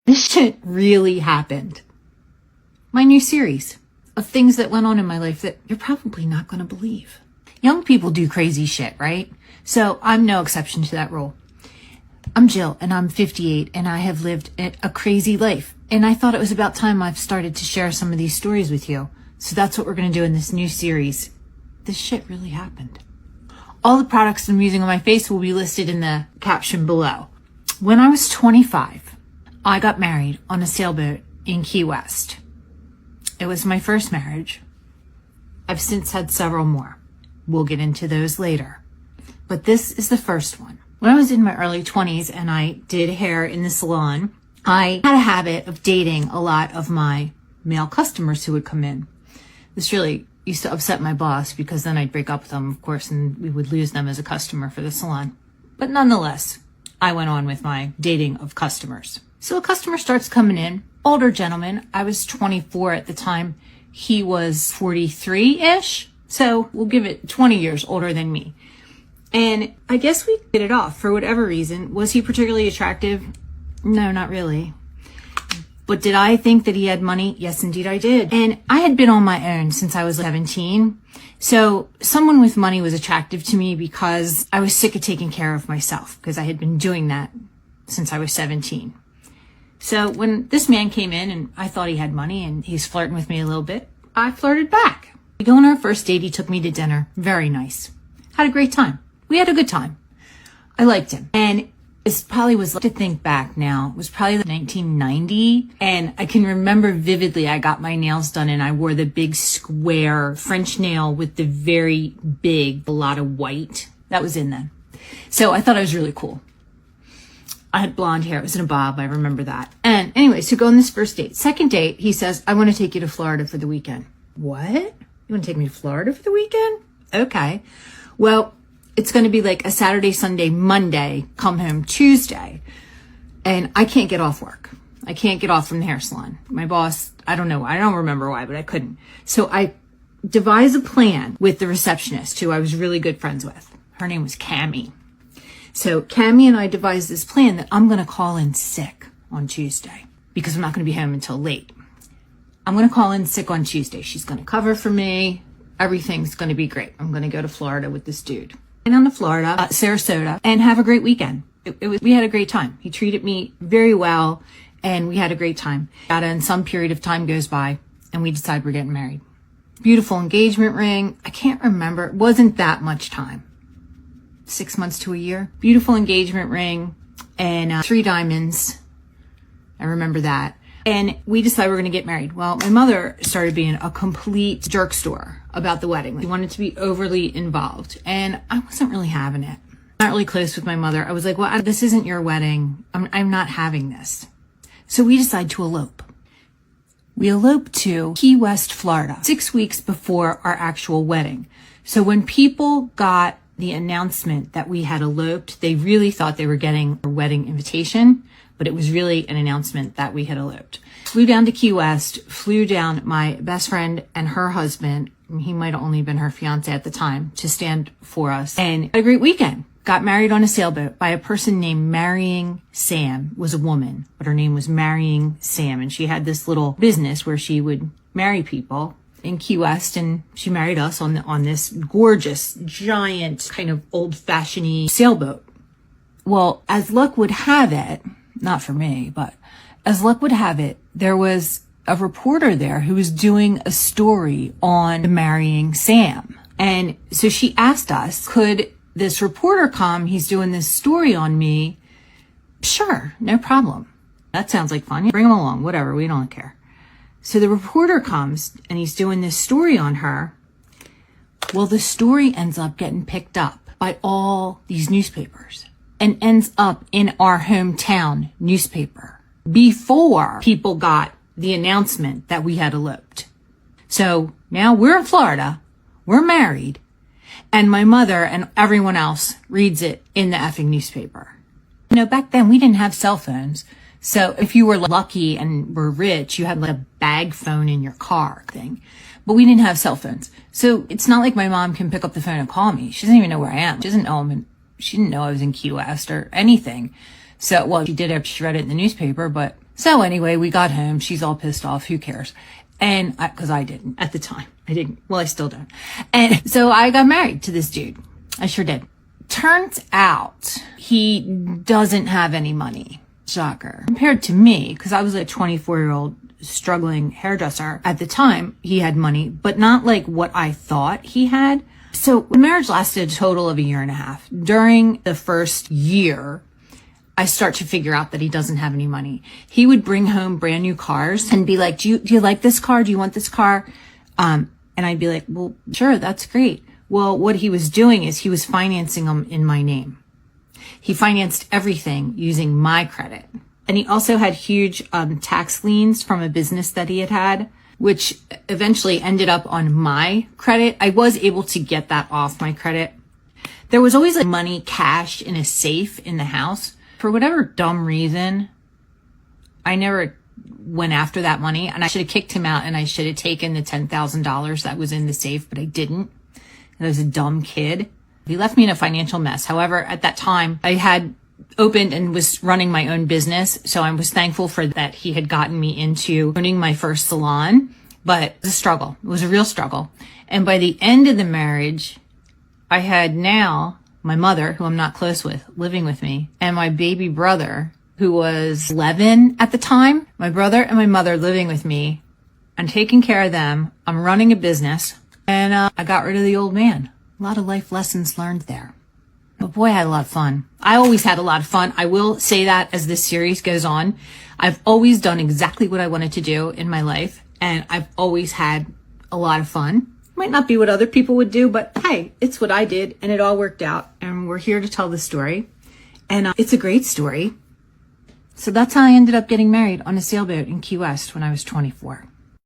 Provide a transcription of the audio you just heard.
This shit really happened. My new series of things that went on in my life that you're probably not going to believe. Young people do crazy shit, right? So I'm no exception to that rule. I'm Jill and I'm 58 and I have lived a crazy life. And I thought it was about time I've started to share some of these stories with you. So that's what we're going to do in this new series. This shit really happened. All the products I'm using on my face will be listed in the caption below. When I was 25, I got married on a sailboat in Key West. It was my first marriage. I've since had several more. We'll get into those later. But this is the first one. When I was in my early 20s and I did hair in the salon, I had a habit of dating a lot of my male customers who would come in. This really used to upset my boss because then I'd break up with them, of course, and we would lose them as a customer for the salon. But nonetheless, I went on with my dating of customers. So a customer starts coming in, older gentleman. I was 24 at the time. He was 43-ish. So we'll give it 20 years older than me. And I guess we hit it off for whatever reason. Was he particularly attractive? No, not really. But did I think that he had money? Yes, indeed I did. And I had been on my own since I was 17. So someone with money was attractive to me because I was sick of taking care of myself because I had been doing that since I was 17. So when this man came in and I thought he had money and he's flirting with me a little bit, I flirted back. We go on our first date. He took me to dinner. Very nice. Had a great time. We had a good time. I liked him. And it probably was, to think back now, it was probably 1990. And I can remember vividly, I got my nails done and I wore the big square French nail with the very big, a lot of white. That was in then. So I thought I was really cool. I had blonde hair. It was in a bob. I remember that. And anyway, so go on this first date. Second date, he says, I want to take you to Florida for the weekend. What? You want to take me to Florida for the weekend? Okay. Well, it's going to be like a Saturday, Sunday, Monday, come home Tuesday. And I can't get off work. I can't get off from the hair salon. My boss, I don't know. I don't remember why, but I couldn't. So I devised a plan with the receptionist who I was really good friends with. Her name was Cammie. So Cammie and I devised this plan that I'm going to call in sick on Tuesday because I'm not going to be home until late. I'm going to call in sick on Tuesday. She's going to cover for me. Everything's going to be great. I'm going to go to Florida with this dude. And on to Florida, Sarasota, and have a great weekend. We had a great time. He treated me very well, and we had a great time. And some period of time goes by, and we decide we're getting married. Beautiful engagement ring. I can't remember. It wasn't that much time. 6 months to a year. Beautiful engagement ring and 3 diamonds. I remember that. And we decided we're going to get married. Well, my mother started being a complete jerkster about the wedding. She wanted to be overly involved. And I wasn't really having it. Not really close with my mother. I was like, well, this isn't your wedding. I'm not having this. So we decided to elope. We eloped to Key West, Florida, 6 weeks before our actual wedding. So when people got the announcement that we had eloped, they really thought they were getting a wedding invitation. But it was really an announcement that we had eloped. Flew down to Key West, flew down my best friend and her husband, he might have only been her fiance at the time, to stand for us, and had a great weekend. Got married on a sailboat by a person named Marrying Sam. Was a woman, but her name was Marrying Sam, and she had this little business where she would marry people in Key West, and she married us on this gorgeous, giant, kind of old-fashioned sailboat. Well, as luck would have it, not for me, but as luck would have it, there was a reporter there who was doing a story on Marrying Sam. And so she asked us, could this reporter come? He's doing this story on me. Sure, no problem. That sounds like fun. Bring him along, whatever, we don't care. So the reporter comes and he's doing this story on her. Well, the story ends up getting picked up by all these newspapers and ends up in our hometown newspaper before people got the announcement that we had eloped. So now we're in Florida, we're married, and my mother and everyone else reads it in the effing newspaper. You know, back then we didn't have cell phones. So if you were lucky and were rich, you had like a bag phone in your car thing. But we didn't have cell phones. So it's not like my mom can pick up the phone and call me. She doesn't even know where I am. She didn't know I was in Key West or anything. So, well, she did after she read it in the newspaper, but So anyway, we got home. She's all pissed off. Who cares? And cause I didn't at the time. I didn't. Well, I still don't. And so I got married to this dude. I sure did. Turns out he doesn't have any money. Shocker. Compared to me, cause I was a 24-year-old struggling hairdresser at the time, he had money, but not like what I thought he had. So the marriage lasted a total of 1.5 years. During the first year, I start to figure out that he doesn't have any money. He would bring home brand new cars and be like, do you like this car? Do you want this car? And I'd be like, well, sure, that's great. Well, what he was doing is he was financing them in my name. He financed everything using my credit. And he also had huge tax liens from a business that he had, which eventually ended up on my credit. I was able to get that off my credit. There was always like money cash in a safe in the house. For whatever dumb reason, I never went after that money, and I should have kicked him out and I should have taken the $10,000 that was in the safe, but I didn't. I was a dumb kid. He left me in a financial mess. However, at that time, I had opened and was running my own business, so I was thankful for that he had gotten me into owning my first salon, but it was a struggle. It was a real struggle. And by the end of the marriage, I had now my mother, who I'm not close with, living with me, and my baby brother, who was 11 at the time. My brother and my mother living with me. I'm taking care of them. I'm running a business, and I got rid of the old man. A lot of life lessons learned there. But boy, I had a lot of fun. I always had a lot of fun. I will say that as this series goes on. I've always done exactly what I wanted to do in my life, and I've always had a lot of fun. Might not be what other people would do, but hey, it's what I did, and it all worked out, and we're here to tell the story, and it's a great story. So that's how I ended up getting married on a sailboat in Key West when I was 24.